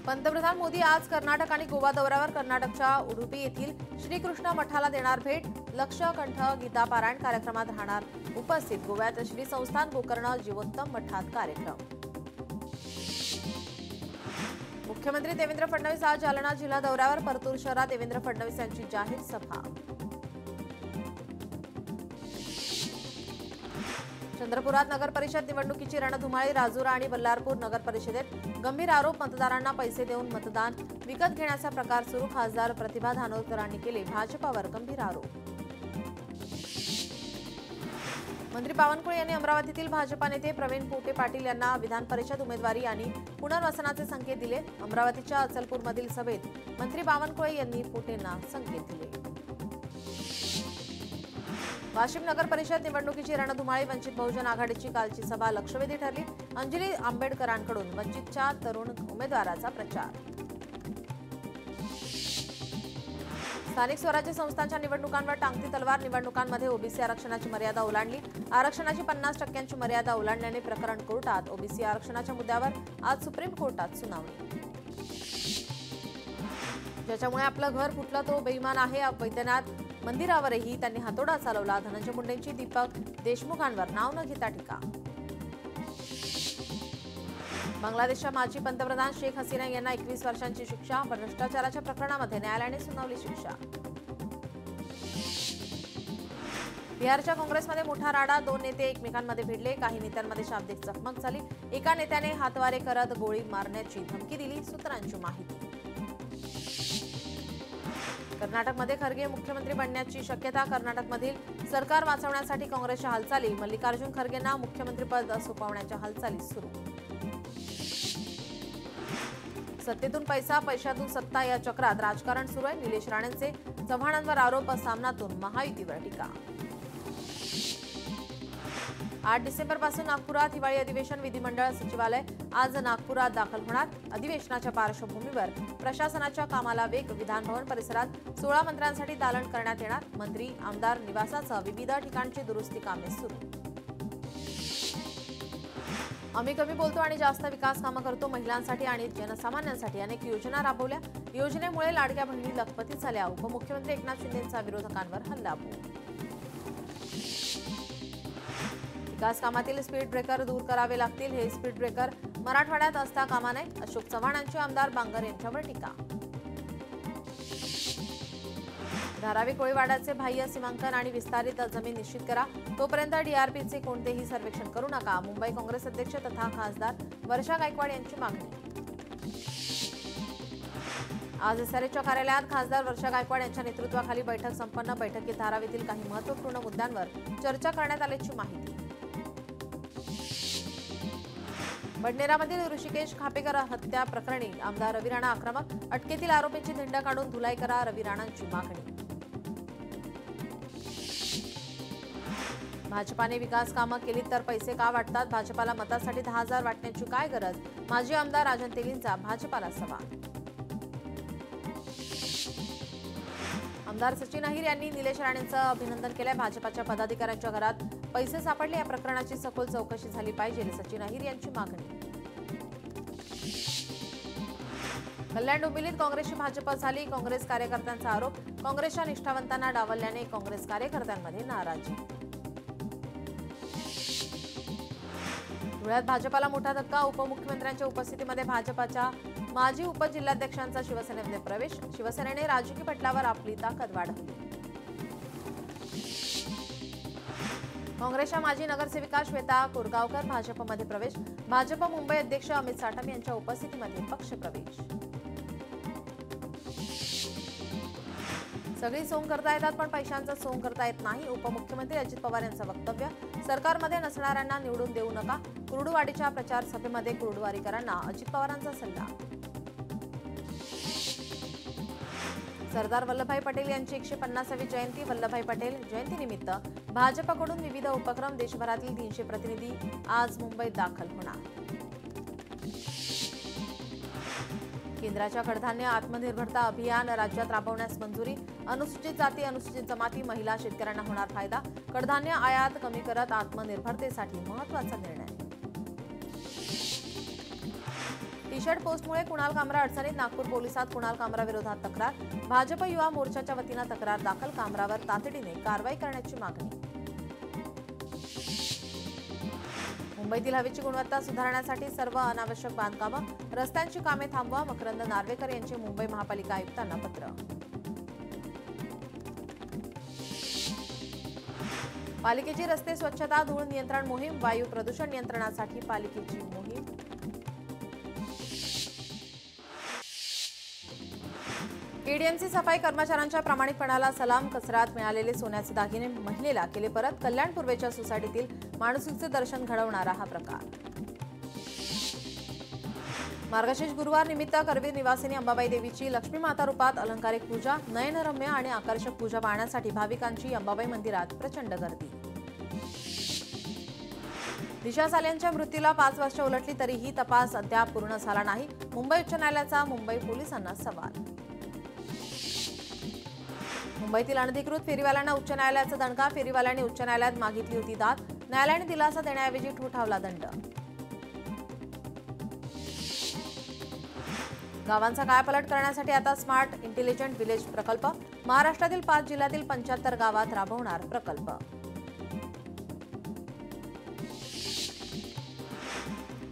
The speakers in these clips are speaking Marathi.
पंतप्रधान मोदी आज कर्नाटक आणि गोवा दौऱ्यावर कर्नाटकच्या उडुपी येथील श्रीकृष्ण मठाला देणार भेट। लक्ष कंठ गीता पारायण कार्यक्रमात राहणार उपस्थित। गोव्यात श्री संस्थान गोकर्ण जीवोत्तम मठात कार्यक्रम। मुख्यमंत्री देवेंद्र फडणवीस आज जालना जिल्हा दौऱ्यावर। परतूर शहरात देवेंद्र फडणवीस यांची जाहीर सभा। चंद्रपुरात नगर परिषद निवडणुकीची रणधुमाळी। राजुरा आणि बल्लारपूर नगर परिषदेत गंभीर आरोप। मतदारांना पैसे देऊन मतदान विकत घेण्याचा प्रकार सुरू। खासदार प्रतिभा धानोरकरांनी केले भाजपावर गंभीर आरोप। मंत्री बावनकुळे यांनी अमरावतीतील भाजपा नेते प्रवीण पोटे पाटील यांना विधान परिषद उमेदवारी आणि पुनर्वसनाचे संकेत दिले। अमरावतीच्या अचलपूरमधील सभेत मंत्री बावनकुळे यांनी पोटेंना संकेत दिले। वाशिम नगर परिषद निवडणुकीची रणधुमाळी। वंचित बहुजन आघाडीची कालची सभा लक्षवेधी ठरली। अंजली आंबेडकरांकडून वंचितच्या तरुण उमेदवाराचा प्रचार। स्थानिक स्वराज्य संस्थांच्या निवडणुकांवर टांगती तलवार। निवडणुकांमध्ये ओबीसी आरक्षणाची मर्यादा ओलांडली। आरक्षणाची 50% मर्यादा ओलांडल्याने प्रकरण कोर्टात। ओबीसी आरक्षणाच्या मुद्द्यावर आज सुप्रीम कोर्टात सुनावणी। ज्याच्यामुळे आपलं घर फुटलं तो बेईमान आहे। वैद्यनाथ मंदिरावरही त्यांनी हातोडा चालवला। धनंजय मुंडेंची दीपक देशमुखांवर नाव न घेता टीका। बांगलादेशच्या माजी पंतप्रधान शेख हसीना यांना 21 वर्षांची शिक्षा। भ्रष्टाचाराच्या प्रकरणामध्ये न्यायालयाने सुनावली शिक्षा। बिहारच्या काँग्रेसमध्ये मोठा राडा। 2 नेते एकमेकांमध्ये भिडले। काही नेत्यांमध्ये शाब्दिक चकमक झाली। एका नेत्याने हातवारे करत गोळी मारण्याची धमकी दिली, सूत्रांची माहिती। कर्नाटकमध्ये खरगे मुख्यमंत्री बनण्याची शक्यता। कर्नाटकमधील सरकार वाचवण्यासाठी काँग्रेसच्या हालचाली। मल्लिकार्जुन खरगेंना मुख्यमंत्रीपद सोपवण्याच्या हालचाली सुरू। सत्तेतून पैसा, पैशातून सत्ता या चक्रात राजकारण सुरू आहे। निलेश राणेंचे चव्हाणांवर आरोप। सामनातून महायुतीवर टीका। 8 डिसेंबरपासून नागपुरात हिवाळी अधिवेशन। विधिमंडळ सचिवालय आज नागपुरात दाखल होणार। अधिवेशनाच्या पार्श्वभूमीवर प्रशासनाच्या कामाला वेग। विधानभवन परिसरात 16 मंत्र्यांसाठी दालन करण्यात येणार। मंत्री आमदार निवासासह विविध ठिकाणची दुरुस्ती कामे सुरू। आम्ही कमी बोलतो आणि जास्त विकास कामं करतो। महिलांसाठी आणि जनसामान्यांसाठी अनेक योजना राबवल्या। योजनेमुळे लाडक्या बहिणी लखपती झाल्या। उपमुख्यमंत्री एकनाथ शिंदेंचा विरोधकांवर हल्लाबोल। विकास कामातील स्पीड ब्रेकर दूर करावे लागतील। हे स्पीड ब्रेकर मराठवाड्यात असता कामा नये। अशोक चव्हाणांची आमदार बांगर यांच्यावर टीका। धारावी कोळीवाड्याचे बाह्य सीमांकन आणि विस्तारित जमीन निश्चित करा। तोपर्यंत डीआरपीचे कोणतेही सर्वेक्षण करू नका। मुंबई काँग्रेस अध्यक्ष तथा खासदार वर्षा गायकवाड यांची मागणी। आज एसआरएच्या कार्यालयात खासदार वर्षा गायकवाड यांच्या नेतृत्वाखाली बैठक संपन्न। बैठकीत धारावीतील काही महत्त्वपूर्ण मुद्द्यांवर चर्चा करण्यात आल्याची माहिती। बडनेरामधील ऋषिकेश खापेकर हत्या प्रकरणी आमदार रवी राणा आक्रमक। अटकेतील आरोपींची धिंड काढून धुलाई करा, रवी राणांची मागणी। भाजपाने विकास कामं केली तर पैसे का वाटतात? भाजपाला मतासाठी 10,000 वाटण्याची काय गरज? माजी आमदार राजन तेलींचा भाजपाला सवाल। आमदार सचिन अहिर यांनी निलेश राणेंचं अभिनंदन केलंय। भाजपाच्या पदाधिकाऱ्यांच्या घरात पैसे सापडले, या प्रकरणाची सखोल चौकशी झाली पाहिजे, सचिन अहिर यांची मागणी। कल्याण डोंबिवलीत काँग्रेसची भाजप झाली। काँग्रेस कार्यकर्त्यांचा आरोप। काँग्रेसच्या निष्ठावंतांना डावलल्याने काँग्रेस कार्यकर्त्यांमध्ये नाराजी। धुळ्यात भाजपाला मोठा धक्का। उपमुख्यमंत्र्यांच्या उपस्थितीमध्ये भाजपाच्या माजी उपजिल्हाध्यक्षांचा शिवसेनेमध्ये प्रवेश। शिवसेनेने राजकीय पटलावर आपली ताकद वाढवली। काँग्रेसच्या माजी नगरसेविका श्वेता कोरगावकर भाजपमध्ये प्रवेश। भाजप मुंबई अध्यक्ष अमित साटम यांच्या उपस्थितीमध्ये पक्षप्रवेश। सगळी सोंग करता येतात पण पैशांचा सोंग करता येत नाही। उपमुख्यमंत्री अजित पवार यांचं वक्तव्य। सरकारमध्ये नसणाऱ्यांना निवडून देऊ नका। कुर्डुवाडीच्या प्रचार सभेमध्ये कुर्डुवारीकरांना अजित पवारांचा सल्ला। सरदार वल्लभभाई पटेल यांची 150वी जयंती। वल्लभभाई पटेल जयंतीनिमित्त भाजपकडून विविध उपक्रम। देशभरातील 300 प्रतिनिधी आज मुंबईत दाखल होणार। केंद्राच्या कडधान्य आत्मनिर्भरता अभियान राज्यात राबवण्यास मंजुरी। अनुसूचित जाती, अनुसूचित जमाती, महिला, शेतकऱ्यांना होणार फायदा। कडधान्य आयात कमी करत आत्मनिर्भरतेसाठी महत्त्वाचा निर्णय। टी शर्ट पोस्टमुळे कुणाल कामरा अडचणीत, नागपूर पोलिसात कुणाल कामरा विरोधात तक्रार, भाजप युवा मोर्चाच्या वतीनं तक्रार दाखल, कामरावर तातडीने कारवाई करण्याची मागणी. मुंबईतील हवेची गुणवत्ता सुधारण्यासाठी सर्व अनावश्यक बांधकामं, रस्त्यांची कामे थांबवा, मकरंद नार्वेकर यांचे मुंबई महापालिका आयुक्तांना पत्र. पालिकेची रस्ते स्वच्छता, धूळ नियंत्रण मोहीम, वायू प्रदूषण नियंत्रणासाठी पालिकेची मोहीम. केडीएमसी सफाई कर्मचाऱ्यांच्या प्रामाणिकपणाला सलाम, कचऱ्यात मिळालेले सोन्याचे दागिने महिलेला केले परत, कल्याण पूर्वेच्या सोसायटीतील माणुसकीचे दर्शन घडवणारा हा प्रकार. मार्गशीर्ष गुरुवार निमित्त करवीर निवासिनी अंबाबाई देवीची लक्ष्मी माता रूपात अलंकारिक पूजा, नयनरम्य आणि आकर्षक पूजा पाहण्यासाठी भाविकांची अंबाबाई मंदिरात प्रचंड गर्दी. दिशा सालेंच्या मृत्यूला 5 वर्ष उलटली तरीही तपास अद्याप पूर्ण झाला नाही, मुंबई उच्च न्यायालयाचा मुंबई पोलिसांना सवाल. मुंबईतील अनधिकृत फेरीवाल्यांना उच्च न्यायालयाचा दणका, फेरीवाल्यांनी उच्च न्यायालयात मागितली होती दाद, न्यायालयाने दिलासा देण्याऐवजी ठोठावला दंड. गावांचा कायापालट करण्यासाठी आता स्मार्ट इंटेलिजंट विलेज प्रकल्प, महाराष्ट्रातील 5 जिल्ह्यातील 75 गावात राबवणार प्रकल्प.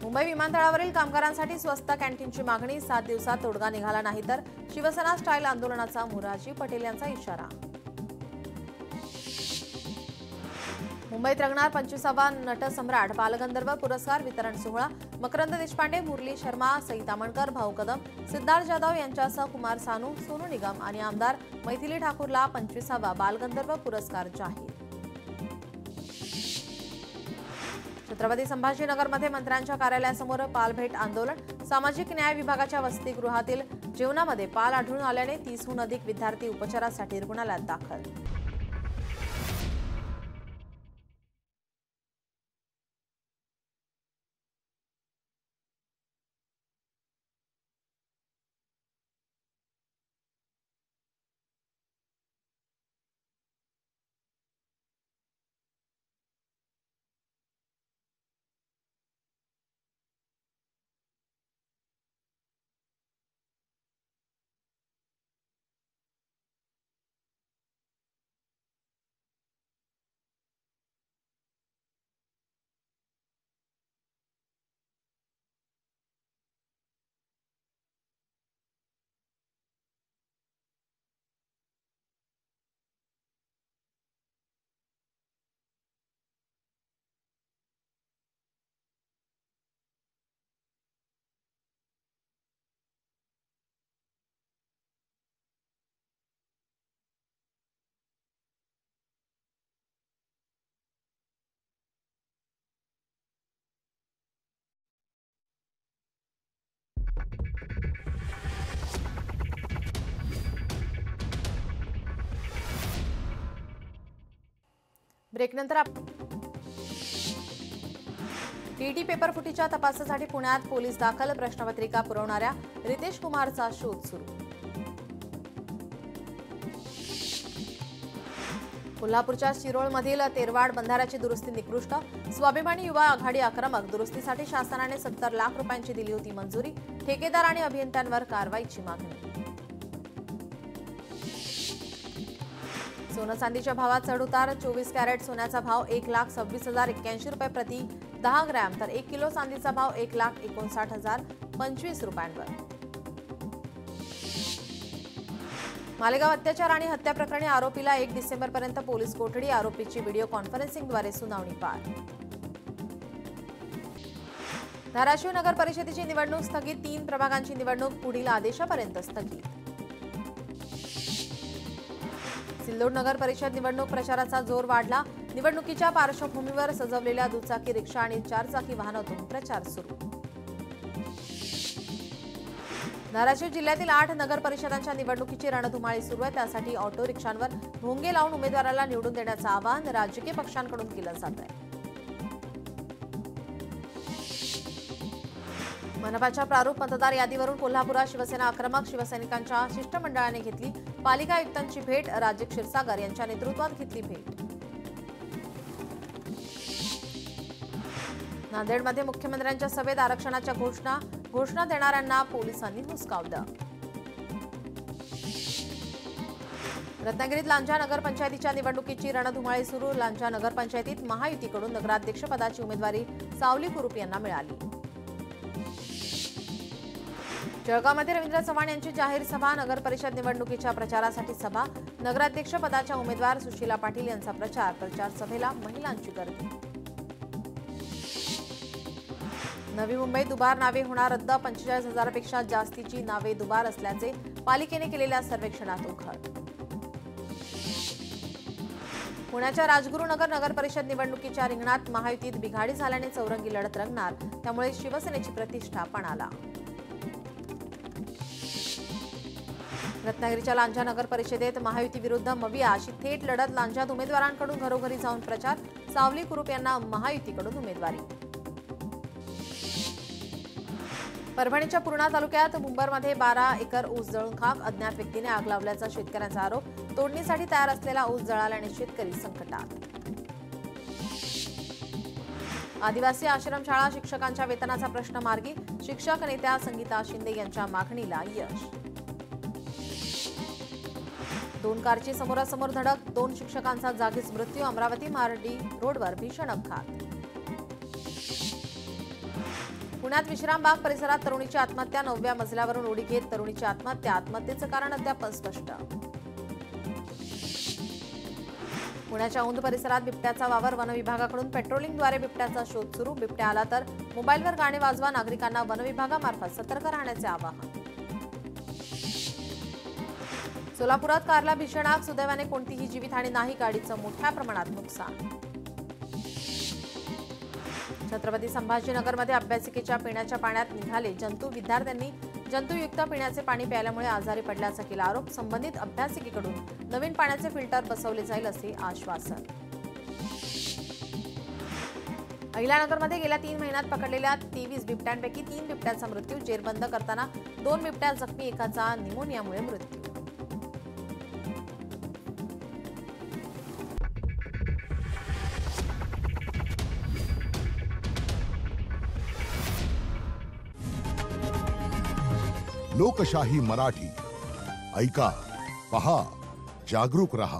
मुंबई विमानतळावरील कामगारांसाठी स्वस्त कॅन्टीनची मागणी, 7 दिवसात तोडगा निघाला नाही तर शिवसेना स्टाईल आंदोलनाचा मुराजी पटेल यांचा इशारा. मुंबईत रंगणार 25वा नटसम्राट बालगंधर्व पुरस्कार वितरण सोहळा, मकरंद देशपांडे, मुरली शर्मा, सई तामणकर, भाऊ कदम, सिद्धार्थ जाधव यांच्यासह कुमार सानू, सोनू निगम आणि आमदार मैथिली ठाकूरला 25वा बालगंधर्व पुरस्कार जाहीर. छत्रपती संभाजीनगरमध्ये मंत्र्यांच्या कार्यालयासमोर पालभेट आंदोलन, सामाजिक न्याय विभागाच्या वसतिगृहातील जेवणामध्ये पाल आढळून आल्याने 30हून अधिक विद्यार्थी उपचारासाठी रुग्णालयात दाखल. ब्रेकनंतर टीईटी पेपर फुटीच्या तपासासाठी पुण्यात पोलीस दाखल, प्रश्नपत्रिका पुरवणाऱ्या रितेश कुमारचा शोध सुरू. कोल्हापूरच्या शिरोळमधील तेरवाड बंधाऱ्याची दुरुस्ती निकृष्ट, स्वाभिमानी युवा आघाडी आक्रमक, दुरुस्तीसाठी शासनाने 70 लाख रुपयांची दिली होती मंजुरी, ठेकेदार आणि अभियंत्यांवर कारवाईची मागणी. सोनं चांदीच्या भावात चढउतार, 24 कॅरेट सोन्याचा भाव 1,26,081 रुपये प्रति 10 ग्रॅम, तर 1 किलो चांदीचा भाव 1,59,025 रुपयांवर. मालेगाव अत्याचार आणि हत्या प्रकरणी आरोपीला 1 डिसेंबरपर्यंत पोलीस कोठडी, आरोपीची व्हिडिओ कॉन्फरन्सिंगद्वारे सुनावणी पार. धाराशिव नगर परिषदेची निवडणूक स्थगित, 3 प्रभागांची निवडणूक पुढील आदेशापर्यंत स्थगित. सिल्लोड नगर परिषद निवडणूक प्रचाराचा जोर वाढला, निवडणुकीच्या पार्श्वभूमीवर सजवलेल्या दुचाकी रिक्षा आणि 4 चाकी वाहनातून प्रचार सुरू. धाराशिव जिल्ह्यातील 8 नगर परिषदांच्या निवडणुकीची रणधुमाळी सुरू आहे, त्यासाठी ऑटो रिक्षांवर भोंगे लावून उमेदवाराला निवडून देण्याचं आवाहन राजकीय पक्षांकडून केलं जात आहे. मनपाच्या प्रारूप मतदार यादीवरून कोल्हापुरात शिवसेना आक्रमक, शिवसैनिकांच्या शिष्टमंडळाने घेतली पालिका आयुक्तांची भेट, राजे क्षीरसागर यांच्या नेतृत्वात घेतली भेट. नांदेडमध्ये मुख्यमंत्र्यांच्या सभेत आरक्षणाच्या घोषणा देणाऱ्यांना पोलिसांनी हुसकावलं. रत्नागिरीत लांजा नगरपंचायतीच्या निवडणुकीची रणधुमाळी सुरू. लांजा नगरपंचायतीत महायुतीकडून नगराध्यक्षपदाची उमेदवारी सावली कुरूप यांना मिळाली. जळगावमध्ये रवींद्र चव्हाण यांची जाहीर सभा. नगर परिषद निवडणुकीच्या प्रचारासाठी सभा. नगराध्यक्षपदाच्या उमेदवार सुशीला पाटील यांचा प्रचार सभेला महिलांची गर्दी. नवी मुंबईत दुबार नावे होणार रद्द. 45,000पेक्षा जास्तीची नावे दुबार असल्याचे पालिकेने केलेल्या सर्वेक्षणात उघड. पुण्याच्या राजगुरुनगर नगर परिषद निवडणुकीच्या रिंगणात महायुतीत बिघाडी झाल्याने चौरंगी लढत रंगणार. त्यामुळे शिवसेनेची प्रतिष्ठा पणाला. रत्नागिरीच्या लांजा नगर परिषदेत महायुती विरुद्ध मविया अशी थेट लढत. लांजात उमेदवारांकडून घरोघरी जाऊन प्रचार. सावली कुरूप यांना महायुतीकडून उमेदवारी. परभणीच्या पूर्णा तालुक्यात मुंबरमध्ये 12 एकर ऊस जळून खाक. अज्ञात व्यक्तीने आग लावल्याचा शेतकऱ्यांचा आरोप. तोडणीसाठी तयार असलेला ऊस जळाल्याने शेतकरी संकटात. आदिवासी आश्रमशाळा शिक्षकांच्या वेतनाचा प्रश्न मार्गी. शिक्षक नेत्या संगीता शिंदे यांच्या मागणीला यश. 2 कारची समोरासमोर धडक. 2 शिक्षकांचा जागीच मृत्यू. अमरावती मार्डी रोडवर भीषण अपघात. पुण्यात विश्रामबाग परिसरात तरुणीची आत्महत्या. 9व्या मजल्यावरून उडी घेत तरुणीची आत्महत्या. आत्महत्येचं कारण अद्याप अस्पष्ट. पुण्याच्या औंध परिसरात बिबट्याचा वावर. वनविभागाकडून पेट्रोलिंगद्वारे बिबट्याचा शोध सुरू. बिबट्या आला तर मोबाईलवर गाणे वाजवा. नागरिकांना वनविभागामार्फत सतर्क राहण्याचे आवाहन. सोलापुरात कारला भीषण आग. सुदैवाने कोणतीही जीवितहानी नाही. गाडीचं मोठ्या प्रमाणात नुकसान. छत्रपती संभाजीनगरमध्ये अभ्यासिकेच्या पिण्याच्या पाण्यात निघाले जंतू. विद्यार्थ्यांनी जंतुयुक्त पिण्याचे पाणी प्यायल्यामुळे आजारी पडल्याचा केला आरोप. संबंधित अभ्यासिकेकडून नवीन पाण्याचे फिल्टर बसवले जाईल असे आश्वासन. अहिल्यानगरमध्ये गेल्या 3 महिन्यात पकडलेल्या 23 बिबट्यांपैकी 3 बिबट्यांचा मृत्यू. जेरबंद करताना 2 बिबट्या जखमी. एकाचा निमोनियामुळे मृत्यू. लोकशाही मराठी ऐका, पहा, जागरूक रहा.